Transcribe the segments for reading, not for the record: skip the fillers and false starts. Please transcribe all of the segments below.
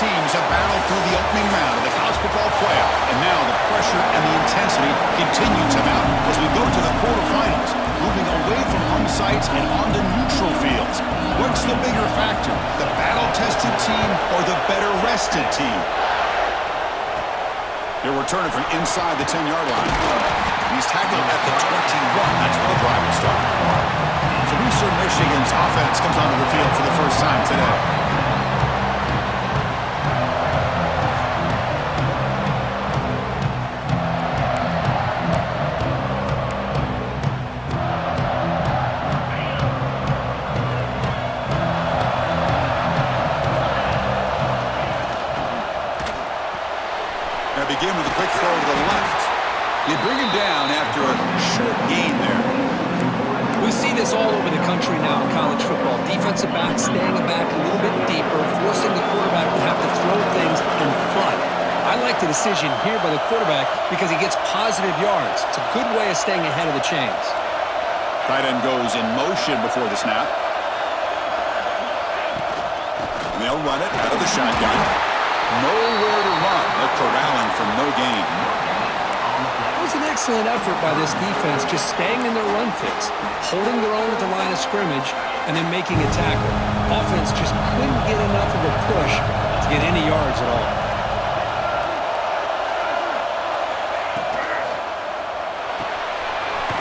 teams have battled through the opening round of the college football playoff, and now the pressure and the intensity continue to mount as we go to the quarterfinals, moving away from home sites and onto neutral fields. What's the bigger factor, the battle-tested team or the better-rested team? They're returning from inside the 10-yard line. He's tackled at the 21. That's where the drive will start. So Eastern Michigan's offense comes onto the field for the first time today. Begin with a quick throw to the left. You bring him down after a short gain there. We see this all over the country now in college football. Defensive backs staying back a little bit deeper, forcing the quarterback to have to throw things and flood. I like the decision here by the quarterback because he gets positive yards. It's a good way of staying ahead of the chains. Tight end goes in motion before the snap. And they'll run it out of the shotgun. Nowhere to run. They're corralling for no gain. It was an excellent effort by this defense, just staying in their run fix, holding their own at the line of scrimmage, and then making a tackle. Offense just couldn't get enough of a push to get any yards at all.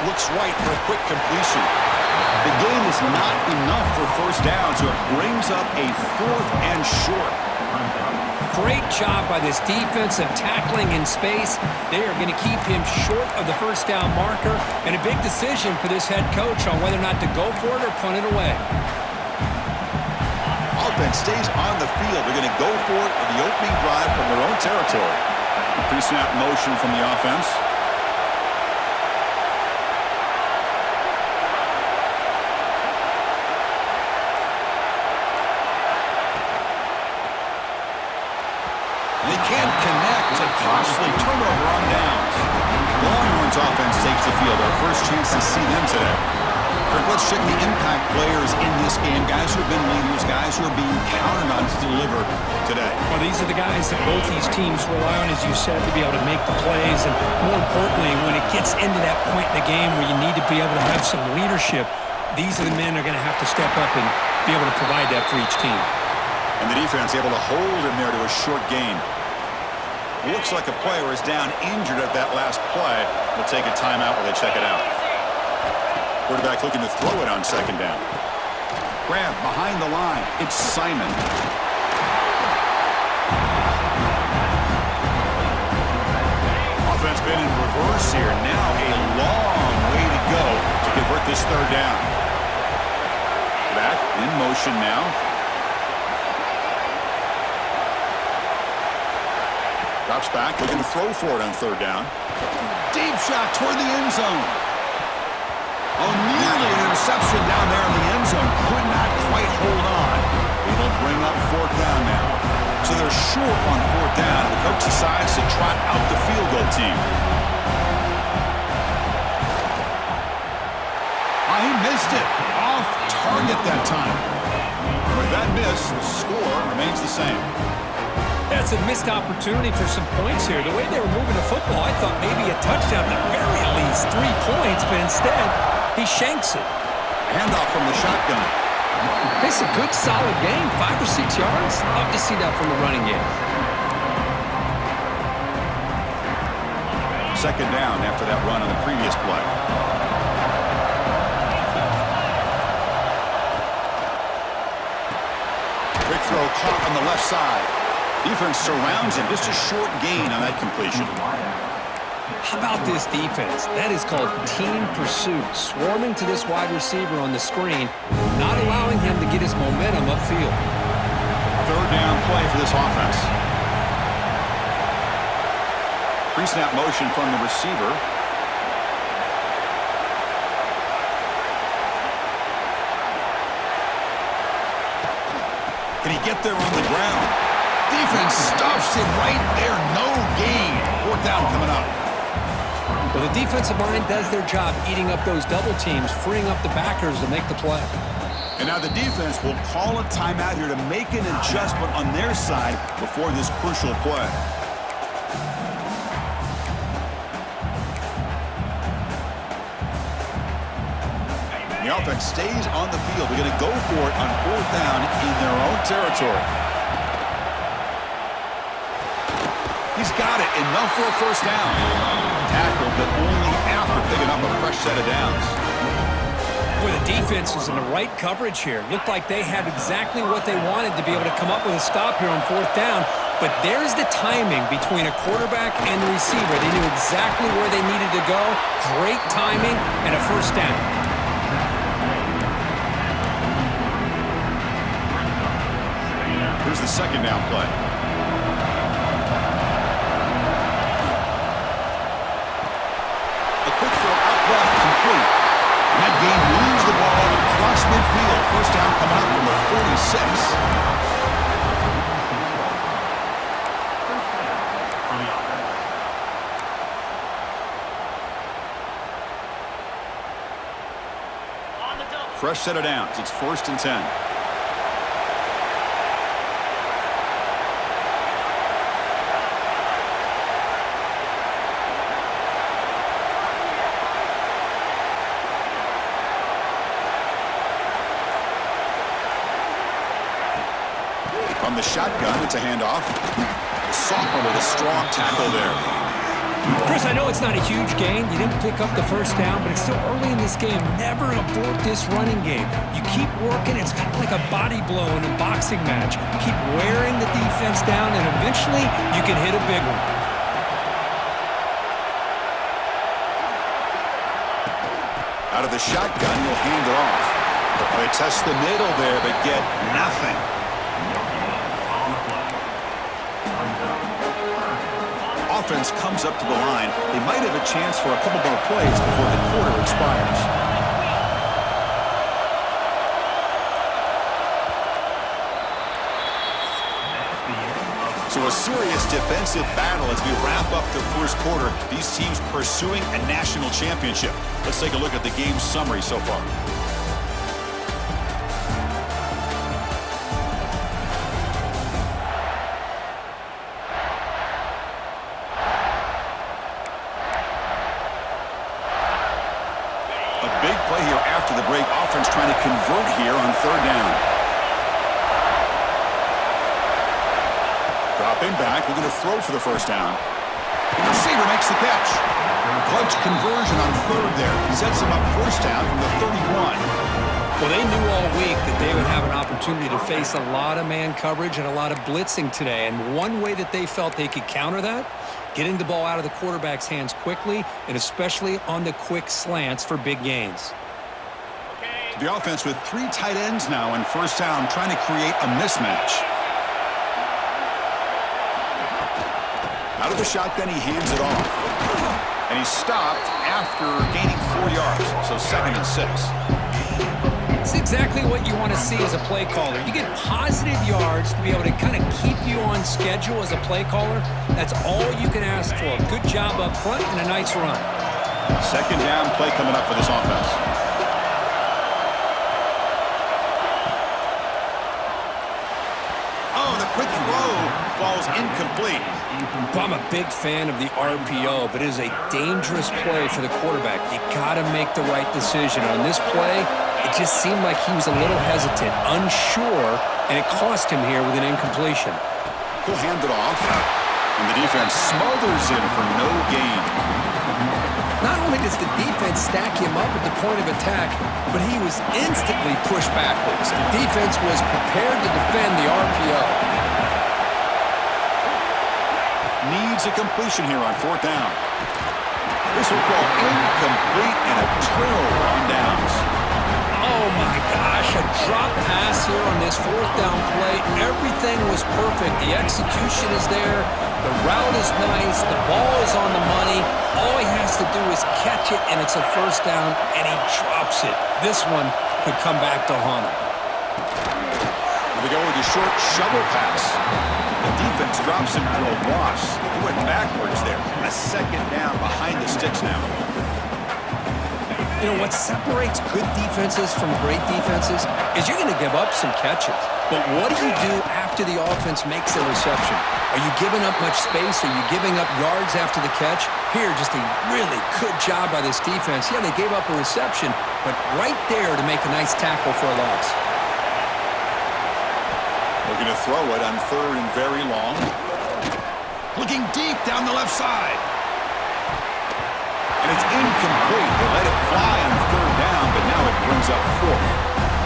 Looks right for a quick completion. The gain is not enough for first down, so it brings up a 4th and short. Great job by this defense of tackling in space. They are going to keep him short of the first down marker, and a big decision for this head coach on whether or not to go for it or punt it away. Offense stays on the field. They're going to go for it in the opening drive from their own territory. Pre-snap motion from the offense. They can't connect. A costly turnover on downs. Longhorns offense takes the field. Our first chance to see them today. Let's check the impact players in this game. Guys who have been leaders, guys who are being counted on to deliver today. Well, these are the guys that both these teams rely on, as you said, to be able to make the plays. And more importantly, when it gets into that point in the game where you need to be able to have some leadership, these are the men that are going to have to step up and be able to provide that for each team. And the defense able to hold him there to a short gain. Looks like a player is down injured at that last play. We'll take a timeout while they check it out. Quarterback looking to throw it on second down. Grab behind the line. It's Simon. Offense been in reverse here. Now a long way to go to convert this third down. Back in motion now. Drops back, looking to throw for it on third down. Deep shot toward the end zone. Oh, nearly an interception down there in the end zone. Could not quite hold on. It'll bring up fourth down now. So they're short on fourth down. The coach decides to trot out the field goal team. He missed it. Off target that time. With that miss, the score remains the same. That's a missed opportunity for some points here. The way they were moving the football, I thought maybe a touchdown, at the very least 3 points, but instead, he shanks it. Handoff from the shotgun. It's a good, solid game, 5 or 6 yards. Love to see that from the running game. Second down after that run on the previous play. Quick throw caught on the left side. Defense surrounds him. Just a short gain on that completion. How about this defense? That is called team pursuit. Swarming to this wide receiver on the screen, not allowing him to get his momentum upfield. Third down play for this offense. Pre-snap motion from the receiver. Can he get there on the ground? Defense stuffs it right there. No gain. Fourth down coming up. Well, the defensive line does their job eating up those double teams, freeing up the backers to make the play. And now the defense will call a timeout here to make an adjustment on their side before this crucial play. The offense stays on the field. They're going to go for it on 4th down in their own territory. He's got it. Enough for a first down. Tackled, but only after picking up a fresh set of downs. Boy, the defense was in the right coverage here. Looked like they had exactly what they wanted to be able to come up with a stop here on 4th down. But there's the timing between a quarterback and the receiver. They knew exactly where they needed to go. Great timing and a first down. Here's the second down play. A quick throw out left, complete. And that game moves the ball across midfield. First down coming up from the 46. Fresh set of downs. It's 1st and 10. From the shotgun, it's a handoff. Sophomore with a strong tackle there. Chris, I know it's not a huge gain. You didn't pick up the first down, but it's still early in this game. Never abort this running game. You keep working. It's kind of like a body blow in a boxing match. Keep wearing the defense down, and eventually you can hit a big one. Out of the shotgun, he'll hand it off. They test the middle there, but get nothing. Offense comes up to the line. They might have a chance for a couple more plays before the quarter expires. So a serious defensive battle as we wrap up the first quarter. These teams pursuing a national championship. Let's take a look at the game summary so far. Big play here after the break. Offense trying to convert here on 3rd down. Dropping back, looking to throw for the first down. The receiver makes the catch. Clutch conversion on 3rd there. Sets him up first down from the 31. Well, they knew all week that they would have an opportunity to face a lot of man coverage and a lot of blitzing today. And one way that they felt they could counter that, getting the ball out of the quarterback's hands quickly, and especially on the quick slants for big gains. The offense with 3 tight ends now in first down, trying to create a mismatch. Out of the shotgun, he hands it off. And he's stopped after gaining 4 yards, so 2nd and 6. It's exactly what you want to see as a play caller. You get positive yards to be able to kind of keep you on schedule as a play caller. That's all you can ask for. Good job up front and a nice run. 2nd down play coming up for this offense. Oh, the quick throw falls incomplete. I'm a big fan of the RPO, but it is a dangerous play for the quarterback. You got to make the right decision. On this play, it just seemed like he was a little hesitant, unsure, and it cost him here with an incompletion. He'll hand it off, and the defense smothers him for no gain. Not only does the defense stack him up at the point of attack, but he was instantly pushed backwards. The defense was prepared to defend the RPO. Needs a completion here on 4th down. This will fall incomplete and a turnover on downs. Oh my gosh, a drop pass here on this 4th down play. Everything was perfect. The execution is there. The route is nice. The ball is on the money. All he has to do is catch it, and it's a first down, and he drops it. This one could come back to haunt him. Here we go with a short shovel pass. The defense drops him for a loss. He went backwards there. A 2nd down behind the sticks now. You know, what separates good defenses from great defenses is you're going to give up some catches. But what do you do after the offense makes a reception? Are you giving up much space? Are you giving up yards after the catch? Here, just a really good job by this defense. Yeah, they gave up a reception, but right there to make a nice tackle for a loss. Looking to throw it on third and very long. Looking deep down the left side. And it's incomplete. They let it fly on third down, but now it brings up fourth.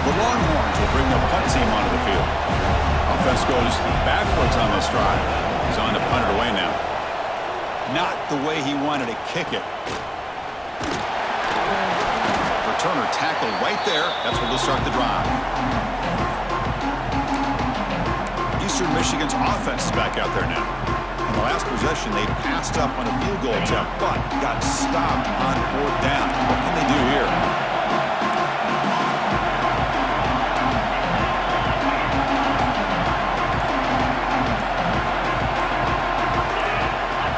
The Longhorns will bring the punt team onto the field. Offense goes backwards on this drive. He's on to punt it away now. Not the way he wanted to kick it. Returner tackled right there. That's where they'll start the drive. Eastern Michigan's offense is back out there now. In the last possession, they passed up on a field goal attempt, but got stopped on fourth down. What can they do here?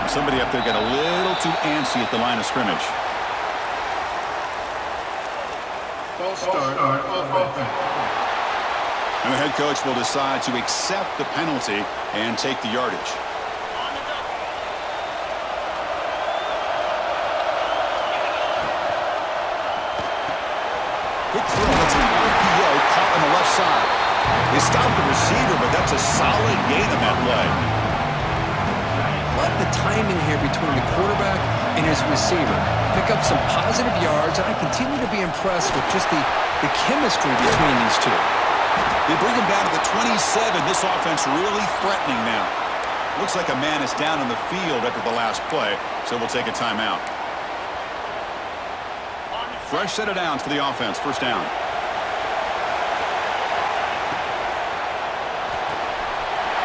Somebody up there got a little too antsy at the line of scrimmage. False start on offense. And the head coach will decide to accept the penalty and take the yardage. Quick throw. That's an RPO caught on the left side. They stopped the receiver, but that's a solid gain on that play. Love the timing here between the quarterback and his receiver. Pick up some positive yards, and I continue to be impressed with just the chemistry between these two. They bring him down to the 27. This offense really threatening now. Looks like a man is down on the field after the last play, so we'll take a timeout. Fresh set of downs for the offense. First down.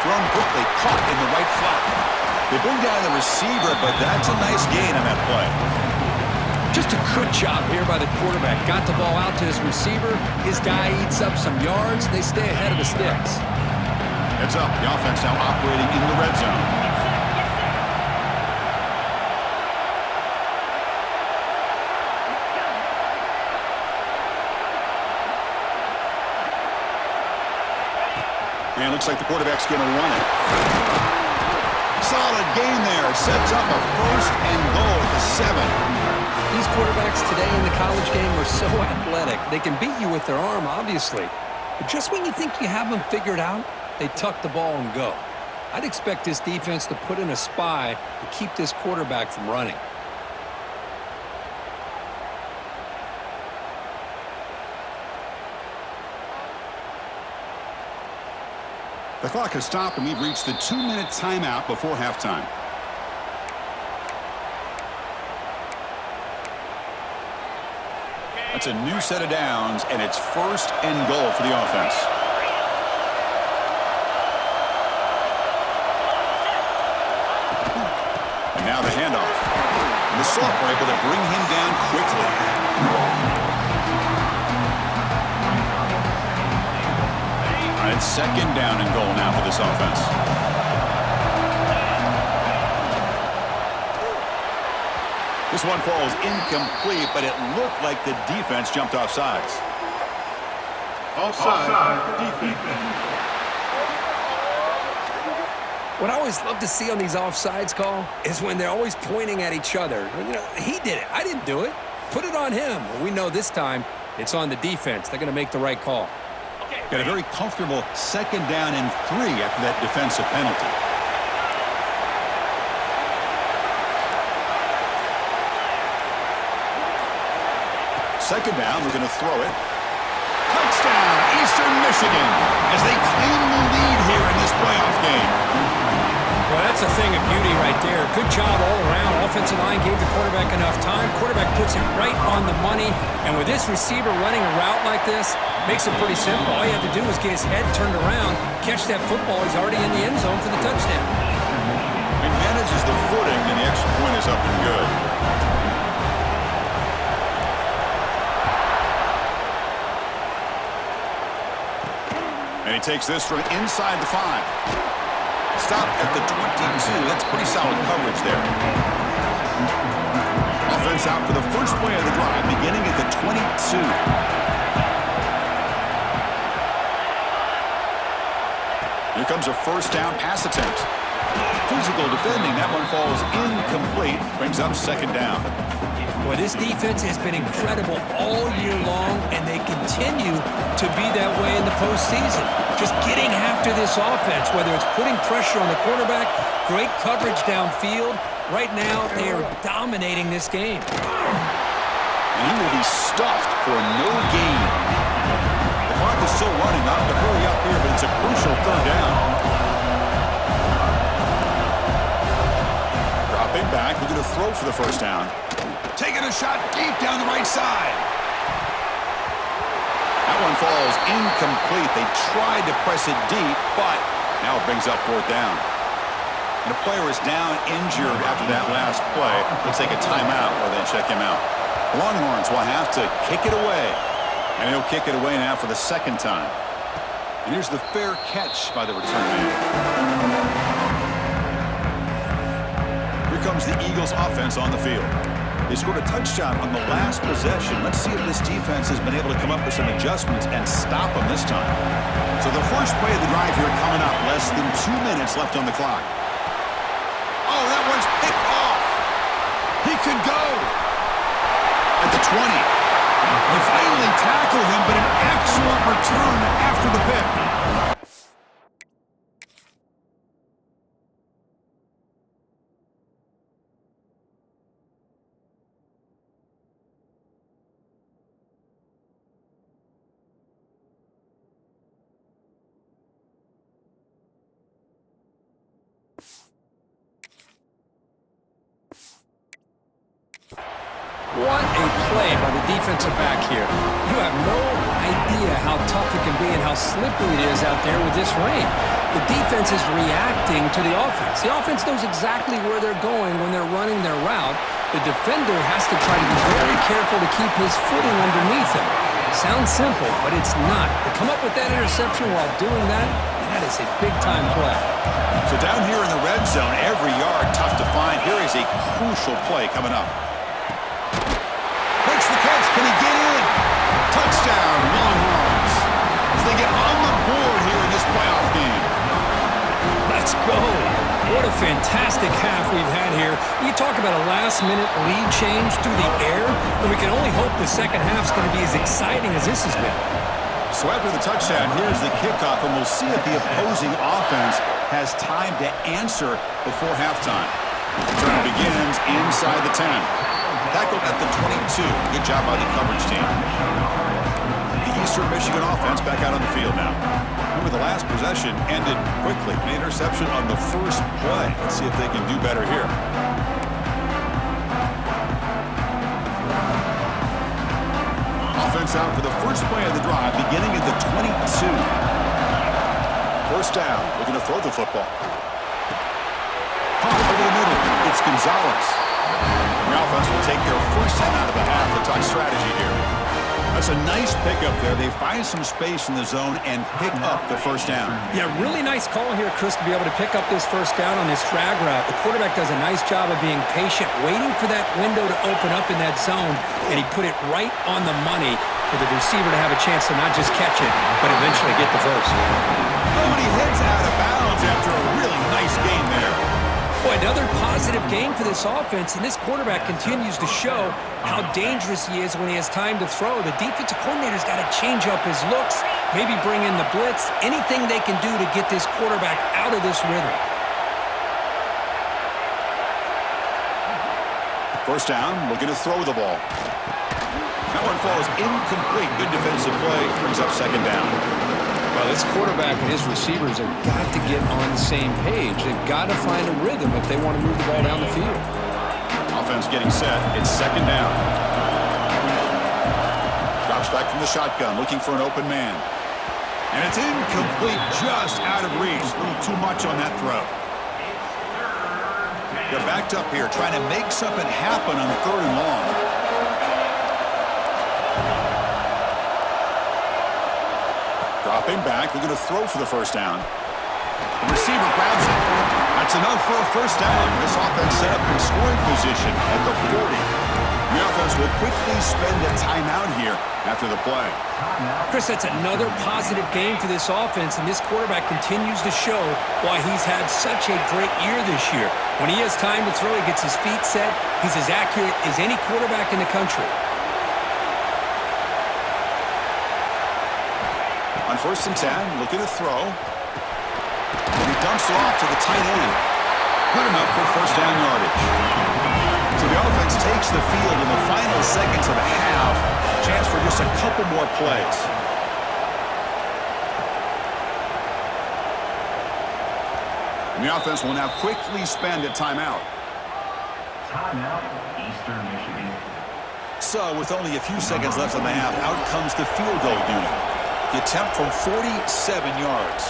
Thrown quickly, caught in the right flat. They bring down the receiver, but that's a nice gain on that play. Just a good job here by the quarterback. Got the ball out to his receiver. His guy eats up some yards. They stay ahead of the sticks. Heads up. The offense now operating in the red zone. And it looks like the quarterback's going to run it. Solid gain there. It sets up a first and goal at the 7. These quarterbacks today in the college game are so athletic. They can beat you with their arm, obviously. But just when you think you have them figured out, they tuck the ball and go. I'd expect this defense to put in a spy to keep this quarterback from running. The clock has stopped, and we've reached the 2-minute timeout before halftime. That's a new set of downs, and it's first and goal for the offense. And now the handoff. And the Salt were able to bring him down quickly. It's second down and goal now for this offense. This one falls incomplete, but it looked like the defense jumped off sides. Offside defense. What I always love to see on these offsides call is when they're always pointing at each other. You know, he did it. I didn't do it. Put it on him. Well, we know this time it's on the defense. They're going to make the right call. Got a very comfortable second down and 3 after that defensive penalty. Second down, we're going to throw it. Touchdown, Eastern Michigan, as they claim the lead here in this playoff game. Well, that's a thing of beauty right there. Good job all around. Offensive line gave the quarterback enough time. Quarterback puts it right on the money. And with this receiver running a route like this, makes it pretty simple. All you have to do is get his head turned around, catch that football. He's already in the end zone for the touchdown. He manages the footing, and the extra point is up and good. And he takes this from inside the 5. Stopped at the 22. That's pretty solid coverage there. Offense out for the first play of the drive, beginning at the comes a first down pass attempt. Physical defending. That one falls incomplete. Brings up second down. Well, this defense has been incredible all year long, and they continue to be that way in the postseason. Just getting after this offense, whether it's putting pressure on the quarterback, great coverage downfield. Right now, they are dominating this game. And he will be stuffed for no gain. The clock is still running. Not to hurry up here, but it's a crucial third down. Dropping back, looking to throw for the first down. Taking a shot deep down the right side. That one falls incomplete. They tried to press it deep, but now it brings up fourth down. And the player is down injured after that last play. Let's take a timeout or then check him out. The Longhorns will have to kick it away. And he'll kick it away now for the second time. And here's the fair catch by the return man. Here comes the Eagles offense on the field. They scored a touchdown on the last possession. Let's see if this defense has been able to come up with some adjustments and stop them this time. So the first play of the drive here coming up. Less than 2 minutes left on the clock. Oh, that one's picked off. He could go. At the 20. They finally tackle him, but an excellent return after the pick. What a play by the defensive back here. You have no idea how tough it can be and how slippery it is out there with this rain. The defense is reacting to the offense. The offense knows exactly where they're going when they're running their route. The defender has to try to be very careful to keep his footing underneath him. Sounds simple, but it's not. To come up with that interception while doing that, that is a big-time play. So down here in the red zone, every yard tough to find. Here is a crucial play coming up. Makes the catch. Can he get in? Touchdown, Longhorns. As they get on the board here in this playoff game. Let's go. What a fantastic half we've had here. You talk about a last-minute lead change through the air, and we can only hope the second half's going to be as exciting as this has been. So after the touchdown, here's the kickoff, and we'll see if the opposing offense has time to answer before halftime. Return begins inside the 10. Tackled at the 22. Good job by the coverage team. The Eastern Michigan offense back out on the field now. Remember, the last possession ended quickly. An interception on the first play. Let's see if they can do better here. Offense out for the first play of the drive, beginning at the 22. First down, looking to throw the football. Pop over the middle. It's Gonzalez. The offense will take their first time out of the half. We'll talk strategy here. That's a nice pickup there. They find some space in the zone and pick up the first down. Yeah, really nice call here, Chris, to be able to pick up this first down on this drag route. The quarterback does a nice job of being patient, waiting for that window to open up in that zone, and he put it right on the money for the receiver to have a chance to not just catch it, but eventually get the first. Oh, and he heads out of bounds after a really nice game there. Boy, another positive game for this offense, and this quarterback continues to show how dangerous he is when he has time to throw. The defensive coordinator's got to change up his looks, maybe bring in the blitz, anything they can do to get this quarterback out of this rhythm. First down, looking to throw the ball. That one falls incomplete. Good defensive play, brings up second down. Well, this quarterback and his receivers have got to get on the same page. They've got to find a rhythm if they want to move the ball down the field. Offense getting set. It's second down. Drops back from the shotgun, looking for an open man. And it's incomplete, just out of reach. A little too much on that throw. They're backed up here, trying to make something happen on third and long. Dropping back, they're going to throw for the first down. The receiver grabs it. That's enough for a first down. This offense set up in scoring position at the 40. The offense will quickly spend a timeout here after the play. Chris, that's another positive game for this offense, and this quarterback continues to show why he's had such a great year this year. When he has time to throw, he gets his feet set. He's as accurate as any quarterback in the country. On 1st and 10, looking to throw. And he dumps it off to the tight end. Good enough for first down yardage. So the offense takes the field in the final seconds of the half. Chance for just a couple more plays. And the offense will now quickly spend a timeout. Timeout, Eastern Michigan. So with only a few seconds left in the half, out comes the field goal unit. The attempt from 47 yards.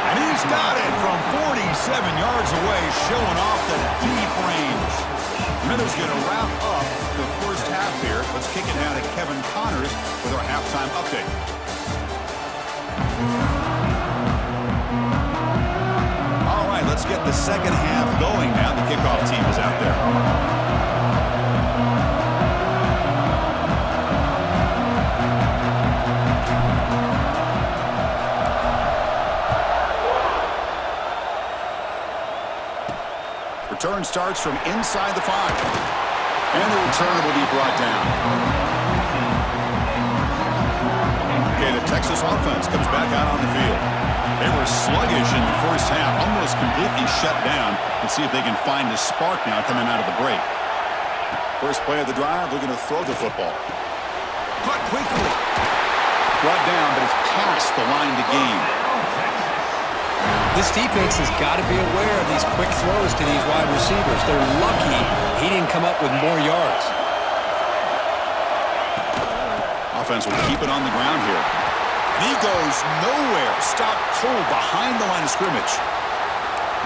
And he's got it from 47 yards away, showing off the deep range. Smithers going to wrap up the first half here. Let's kick it down to Kevin Connors with our halftime update. All right, let's get the second half going now. The kickoff team is out there. Return starts from inside the 5. And the return will be brought down. Okay, the Texas offense comes back out on the field. They were sluggish in the first half, almost completely shut down. Let's see if they can find a spark now coming out of the break. First play of the drive, looking to throw the football. Caught quickly. Brought down, but it's past the line to gain. This defense has got to be aware of these quick throws to these wide receivers. They're lucky he didn't come up with more yards. Offense will keep it on the ground here. And he goes nowhere. Stopped cold behind the line of scrimmage.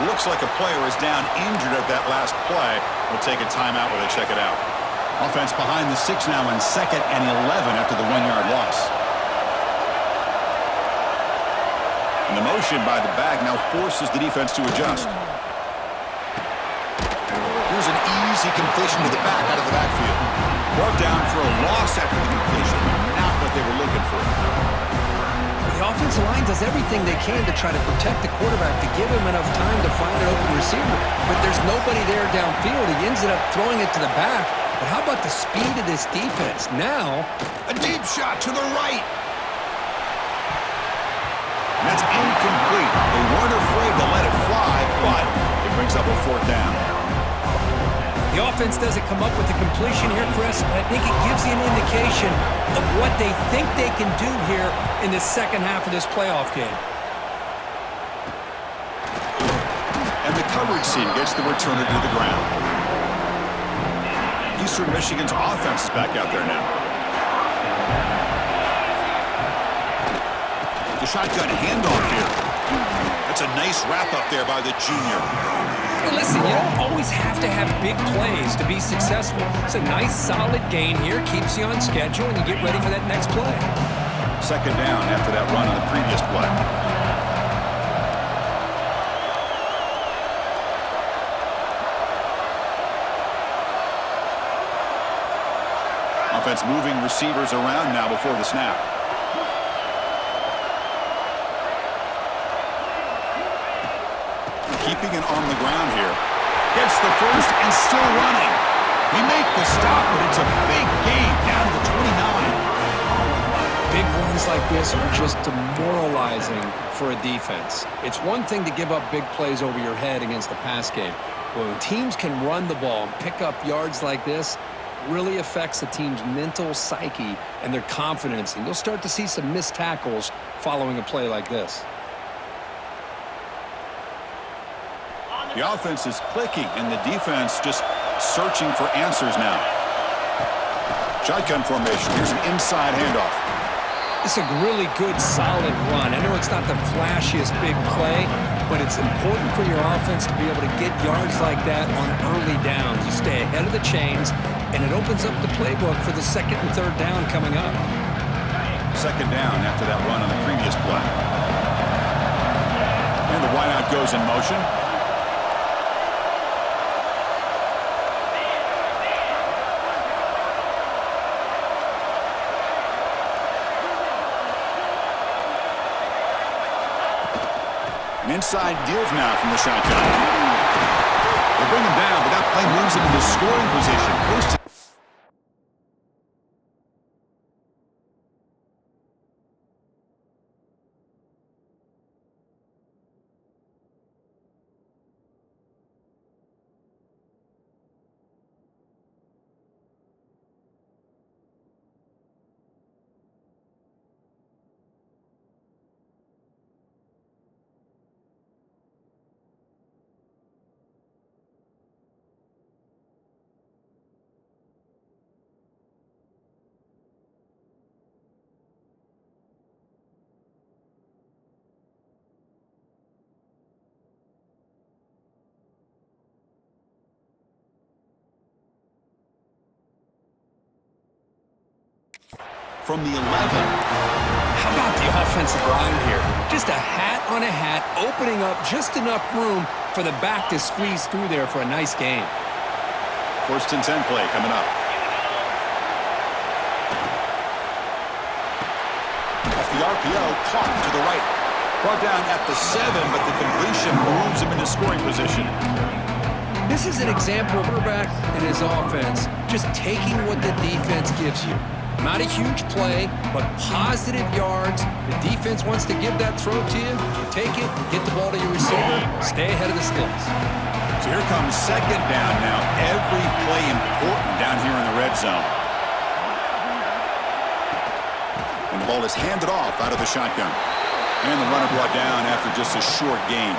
Looks like a player is down injured at that last play. We'll take a timeout while they check it out. Offense behind the 6 now in 2nd and 11 after the 1-yard loss. And the motion by the back now forces the defense to adjust. Here's an easy completion to the back out of the backfield. Brought down for a loss after the completion. Not what they were looking for. The offensive line does everything they can to try to protect the quarterback, to give him enough time to find an open receiver. But there's nobody there downfield. He ends up throwing it to the back. But how about the speed of this defense? Now, a deep shot to the right. And that's incomplete. They weren't afraid to let it fly, but it brings up a 4th down. The offense doesn't come up with the completion here, Chris, but I think it gives you an indication of what they think they can do here in the second half of this playoff game. And the coverage team gets the returner to the ground. Eastern Michigan's offense is back out there now. The shotgun handoff here. That's a nice wrap-up there by the junior. Hey, listen, you don't always have to have big plays to be successful. It's a nice, solid gain here. Keeps you on schedule, and you get ready for that next play. 2nd down after that run on the previous play. Offense moving receivers around now before the snap. Keeping it on the ground here. Gets the first and still running. We make the stop, but it's a big gain down to the 29. Big runs like this are just demoralizing for a defense. It's one thing to give up big plays over your head against the pass game. But when teams can run the ball and pick up yards like this, really affects the team's mental psyche and their confidence. And you'll start to see some missed tackles following a play like this. The offense is clicking, and the defense just searching for answers now. Shotgun formation. Here's an inside handoff. It's a really good, solid run. I know it's not the flashiest big play, but it's important for your offense to be able to get yards like that on early downs. You stay ahead of the chains, and it opens up the playbook for the 2nd and 3rd down coming up. 2nd down after that run on the previous play. And the wideout goes in motion. Inside give now from the shotgun. They bring him down, but that play moves him into scoring position. First. From the 11. How about the offensive line here? Just a hat on a hat, opening up just enough room for the back to squeeze through there for a nice game. First and 10 play coming up. Off the RPO, caught to the right. Brought down at the 7, but the completion moves him into scoring position. This is an example of quarterback and his offense just taking what the defense gives you. Not a huge play, but positive yards. The defense wants to give that throw to you. You take it, get the ball to your receiver, stay ahead of the sticks. So here comes second down now. Every play important down here in the red zone. And the ball is handed off out of the shotgun. And the runner brought down after just a short gain.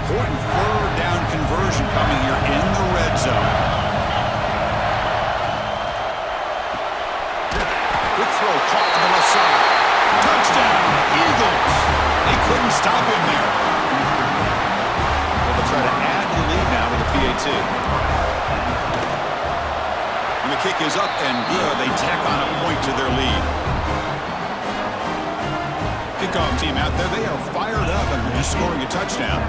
Important third down conversion coming here in the red zone. Good throw, caught to the left side. Touchdown, Eagles. They couldn't stop him there. They'll try to add the lead now with a PAT. And the kick is up and good. They tack on a point to their lead. Kickoff team out there. They are fired up after just scoring a touchdown.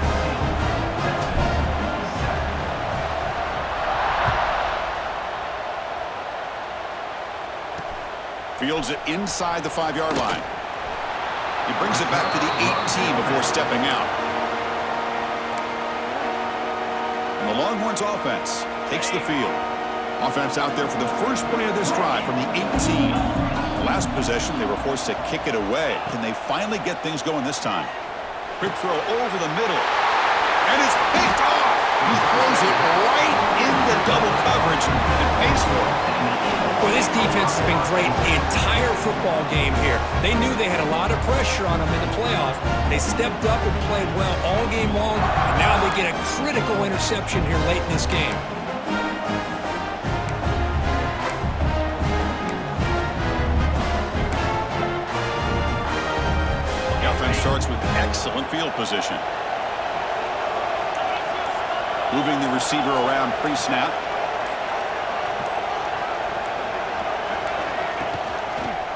Fields it inside the 5-yard line. He brings it back to the 18 before stepping out. And the Longhorns offense takes the field. Offense out there for the first play of this drive from the 18. The last possession, they were forced to kick it away. Can they finally get things going this time? Quick throw over the middle. And it's picked off. He throws it right in the double coverage and pays for it. Well, this defense has been great the entire football game here. They knew they had a lot of pressure on them in the playoff. They stepped up and played well all game long, and now they get a critical interception here late in this game. The offense starts with excellent field position. Moving the receiver around pre-snap.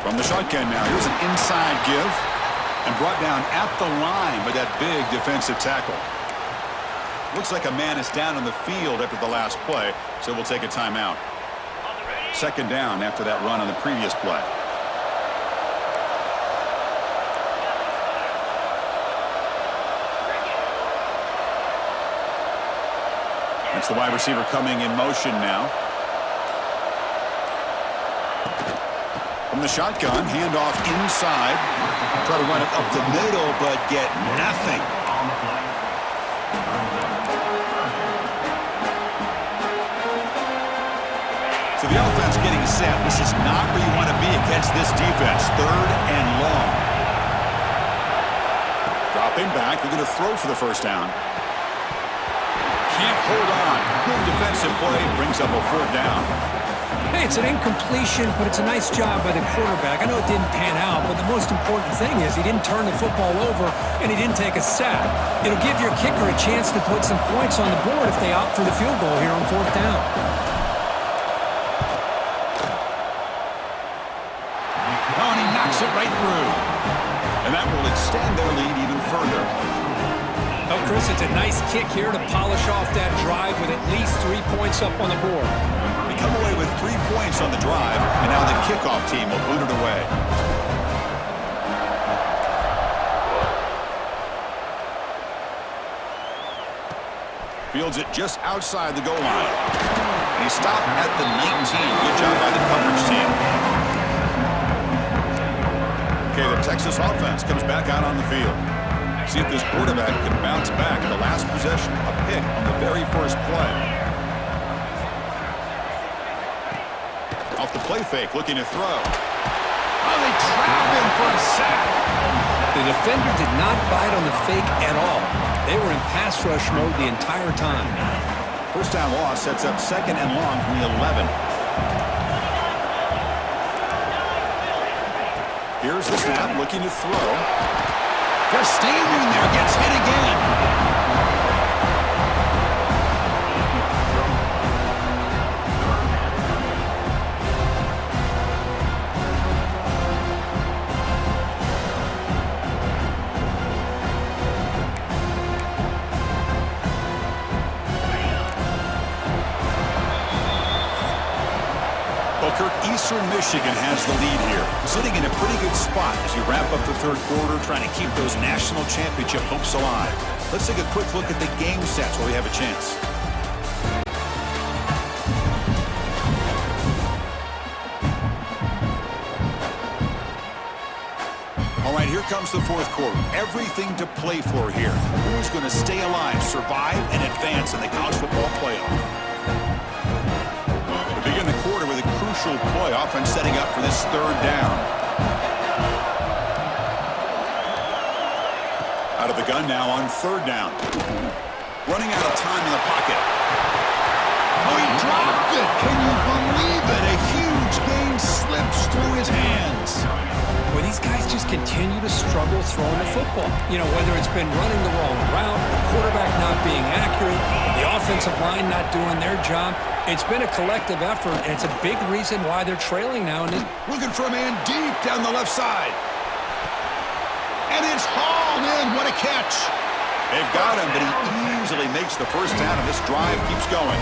From the shotgun now, here's an inside give. And brought down at the line by that big defensive tackle. Looks like a man is down on the field after the last play, so we'll take a timeout. Second down after that run on the previous play. It's the wide receiver coming in motion now. From the shotgun, handoff inside. Try to run it up the middle, but get nothing. So the offense getting set. This is not where you want to be against this defense. Third and long. Dropping back. They're going to throw for the first down. Can't hold on. Good defensive play. Brings up a fourth down. Hey, it's an incompletion, but it's a nice job by the quarterback. I know it didn't pan out, but the most important thing is he didn't turn the football over and he didn't take a sack. It'll give your kicker a chance to put some points on the board if they opt for the field goal here on fourth down. Oh, and he knocks it right through. And that will extend their lead even further. Oh, Chris, it's a nice kick here to polish off that drive with at least 3 points up on the board. The would come away with 3 points on the drive, and now the kickoff team will boot it away. Fields it just outside the goal line. And he stopped at the 19. Good job by the coverage team. Okay, the Texas offense comes back out on the field. See if this quarterback can bounce back. The last possession, a pick on the very first play. Off the play fake, looking to throw. Oh, they trap him for a sack. The defender did not bite on the fake at all. They were in pass rush mode the entire time. First down loss sets up 2nd and long from the 11. Here's the snap, looking to throw. Just standing there, gets hit again. Eastern Michigan has the lead here, sitting in a pretty good spot as you wrap up the third quarter, trying to keep those national championship hopes alive. Let's take a quick look at the game sets while we have a chance. All right, here comes the fourth quarter. Everything to play for here. Who's going to stay alive, survive, and advance in the college football playoff? Begin the quarter with a crucial play, offense setting up for this third down. Out of the gun now on third down. Running out of time in the pocket. Oh, he dropped it! Can you believe it? A huge gain slips through his hands. Well, these guys just continue to struggle throwing the football. You know, whether it's been running the wrong route, the quarterback not being accurate, the offensive line not doing their job. It's been a collective effort, and it's a big reason why they're trailing now. Looking for a man deep down the left side. And it's hauled in. What a catch. They've got him, but he easily makes the first down, and this drive keeps going.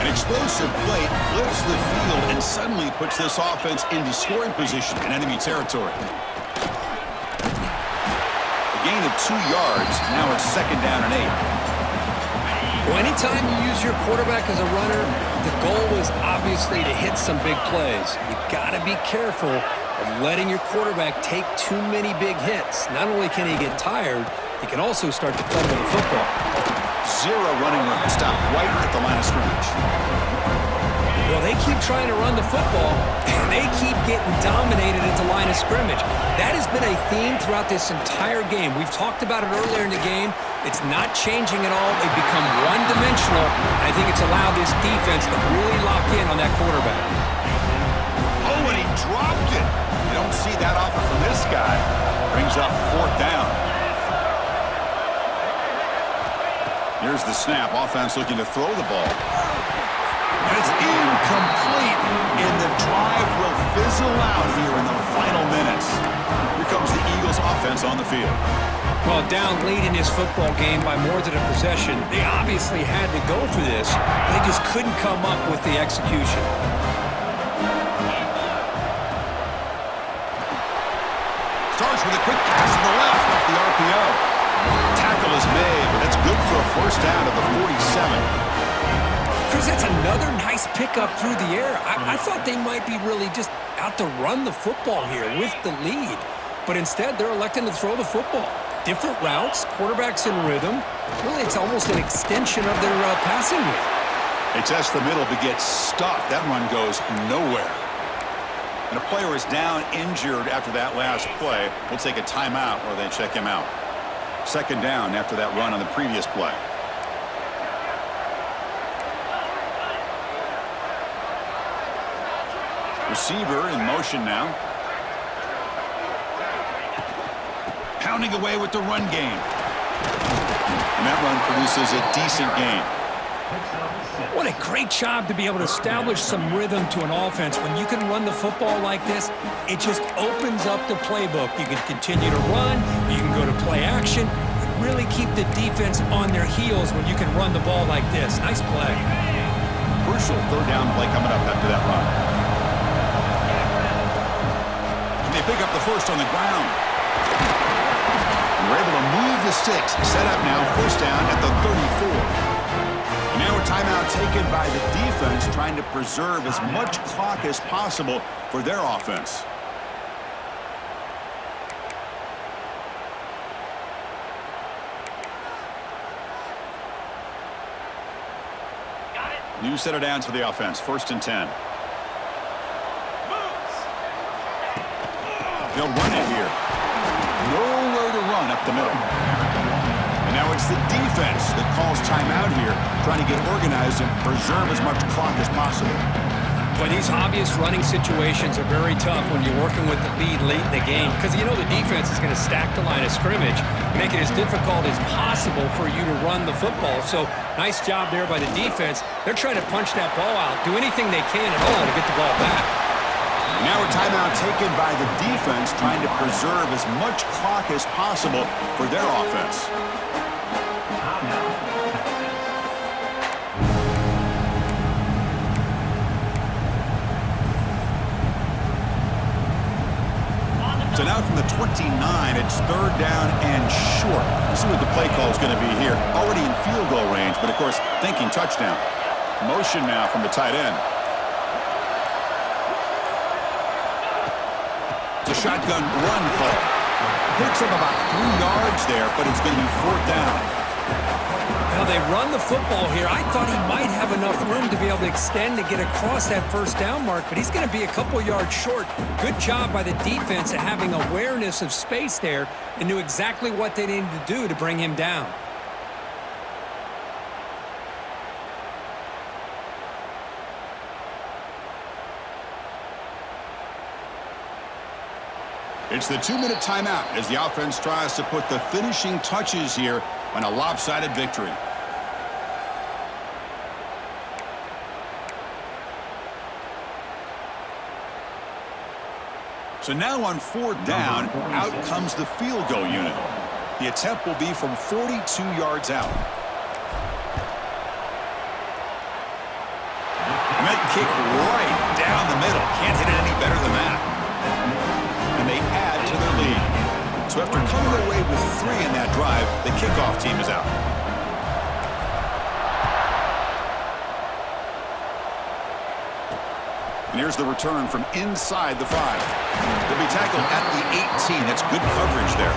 An explosive play flips the field and suddenly puts this offense into scoring position in enemy territory. A gain of 2 yards. Now it's 2nd down and 8. Well, anytime you use your quarterback as a runner, the goal is obviously to hit some big plays. You got to be careful of letting your quarterback take too many big hits. Not only can he get tired, he can also start to fumble the football. 0 running room. Stopped right at the line of scrimmage. Well, they keep trying to run the football, and they keep getting dominated at the line of scrimmage. That has been a theme throughout this entire game. We've talked about it earlier in the game. It's not changing at all. They've become one-dimensional. I think it's allowed this defense to really lock in on that quarterback. Oh, and he dropped it. You don't see that often from this guy. Brings up 4th down. Here's the snap. Offense looking to throw the ball. And it's incomplete. And the drive will fizzle out here in the final minutes. Here comes the Eagles offense on the field. Well, down lead in this football game by more than a possession, they obviously had to go for this. They just couldn't come up with the execution. Starts with a quick pass to the left off the RPO. Tackle is made, but that's good for a first down at the 47. Chris, that's another nice pickup through the air. I thought they might be really just out to run the football here with the lead. But instead, they're electing to throw the football. Different routes, quarterbacks in rhythm. Really, it's almost an extension of their passing game. They test the middle but get stuffed. That run goes nowhere. And a player is down injured after that last play. We'll take a timeout or they check him out. 2nd down after that run on the previous play. Receiver in motion now. Pounding away with the run game. And that run produces a decent gain. What a great job to be able to establish some rhythm to an offense. When you can run the football like this, it just opens up the playbook. You can continue to run, you can go to play action, and really keep the defense on their heels when you can run the ball like this. Nice play. crucial third down play coming up after that run. And they pick up the first on the ground. And we're able to move the sticks. Set up now, first down at the 34. And now a timeout taken by the defense, trying to preserve as much clock as possible for their offense. New set of downs for the offense. First and 10. They'll run it here. Nowhere to run up the middle. And now it's the defense that calls timeout here, trying to get organized and preserve as much clock as possible. But these obvious running situations are very tough when you're working with the lead late in the game, because you know the defense is going to stack the line of scrimmage, make it as difficult as possible for you to run the football. So nice job there by the defense. They're trying to punch that ball out, do anything they can at all to get the ball back. And now a timeout taken by the defense, trying to preserve as much clock as possible for their offense. So now from the 29, it's third down and short. Let's see what the play call is going to be here. Already in field goal range, but of course, thinking touchdown. Motion now from the tight end. It's a shotgun run play. Picks up about 3 yards there, but it's going to be fourth down. Well, they run the football here. I thought he might have enough room to be able to extend to get across that first down mark, but he's going to be a couple yards short. Good job by the defense at having awareness of space there and knew exactly what they needed to do to bring him down. It's the 2-minute timeout as the offense tries to put the finishing touches here on a lopsided victory. So now on fourth down, out comes the field goal unit. The attempt will be from 42 yards out. And that kick right down the middle. Can't hit it any better than that. And they add to their lead. So after coming away with 3 in that drive, the kickoff team is out. And here's the return from inside the 5. They'll be tackled at the 18. That's good coverage there.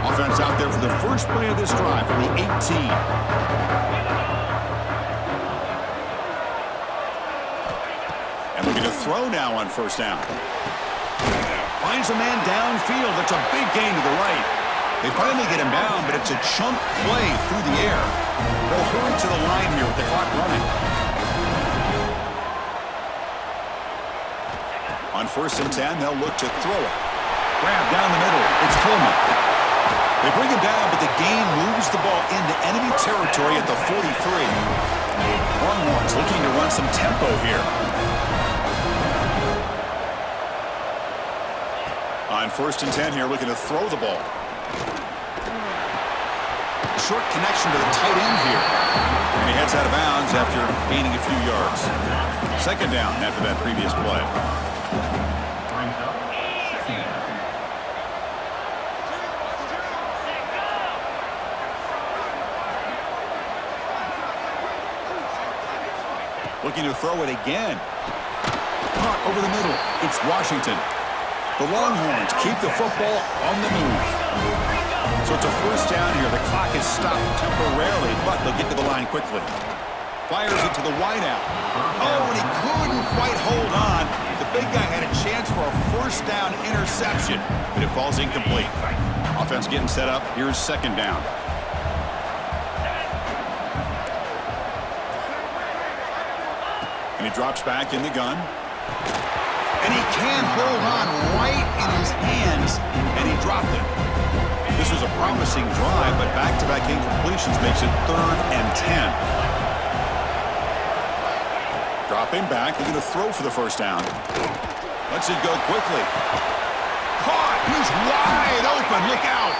Offense out there for the first play of this drive from the 18. And looking to throw now on first down. Finds a man downfield. That's a big gain to the right. They finally get him down, but it's a chunk play through the air. They'll hurry to the line here with the clock running. On first and 10, they'll look to throw it. Grab down the middle. It's Coleman. They bring him down, but the gain moves the ball into enemy territory at the 43. Longhorns looking to run some tempo here. On first and 10 here, looking to throw the ball. Short connection to the tight end here. And he heads out of bounds after gaining a few yards. Second down after that previous play. Looking to throw it again. Caught over the middle. It's Washington. The Longhorns keep the football on the move. So it's a first down here. The clock is stopped temporarily, but they'll get to the line quickly. Fires it to the wideout. Oh, and he couldn't quite hold on. The big guy had a chance for a first down interception, but it falls incomplete. Offense getting set up. Here's second down. And he drops back in the gun. And he can't hold on right in his hands, and he dropped it. This was a promising drive, but back-to-back incompletions makes it 3rd and 10. Dropping back, looking to throw for the first down. Lets it go quickly. Caught! He's wide open. Look out!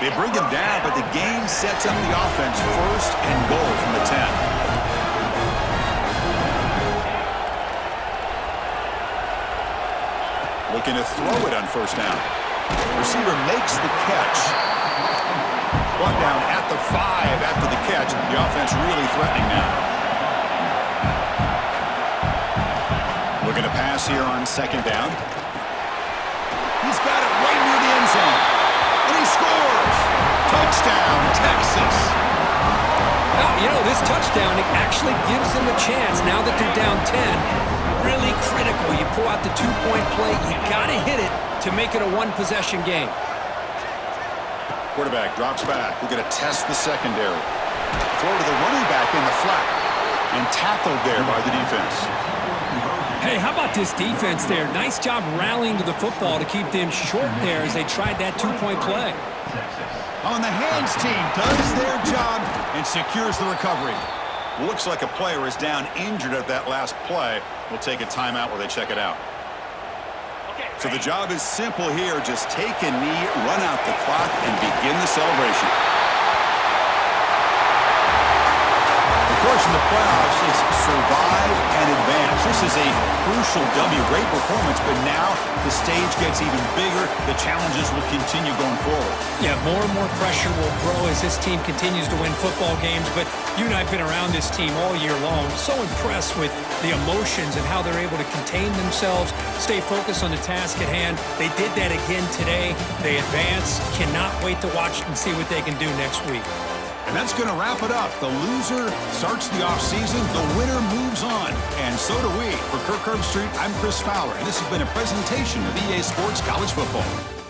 They bring him down, but the game sets up the offense first and goal from the 10. Looking to throw it on first down. Receiver makes the catch. Brought down at the 5 after the catch. The offense really threatening now. Looking to pass here on second down. He's got it right near the end zone. And he scores! Touchdown, Texas! Now, you know, this touchdown, it actually gives them a chance now that they're down 10. Really critical. You pull out the two-point play. You got to hit it to make it a one-possession game. Quarterback drops back. We're going to test the secondary. Throw to the running back in the flat. And tackled there by the defense. Hey, how about this defense there? Nice job rallying to the football to keep them short there as they tried that two-point play. On the hands team does their job and secures the recovery. Looks like a player is down injured at that last play. We'll take a timeout while they check it out. So the job is simple here. Just take a knee, run out the clock, and begin the celebration. Of course, in the playoffs, it's survive and advance. This is a crucial W. Great performance, but now the stage gets even bigger. The challenges will continue going forward. Yeah, more and more pressure will grow as this team continues to win football games. But you and I have been around this team all year long. So impressed with the emotions and how they're able to contain themselves, stay focused on the task at hand. They did that again today. They advance. Cannot wait to watch and see what they can do next week. And that's going to wrap it up. The loser starts the offseason. The winner moves on. And so do we. For Kirk Herbstreit, I'm Chris Fowler. And this has been a presentation of EA Sports College Football.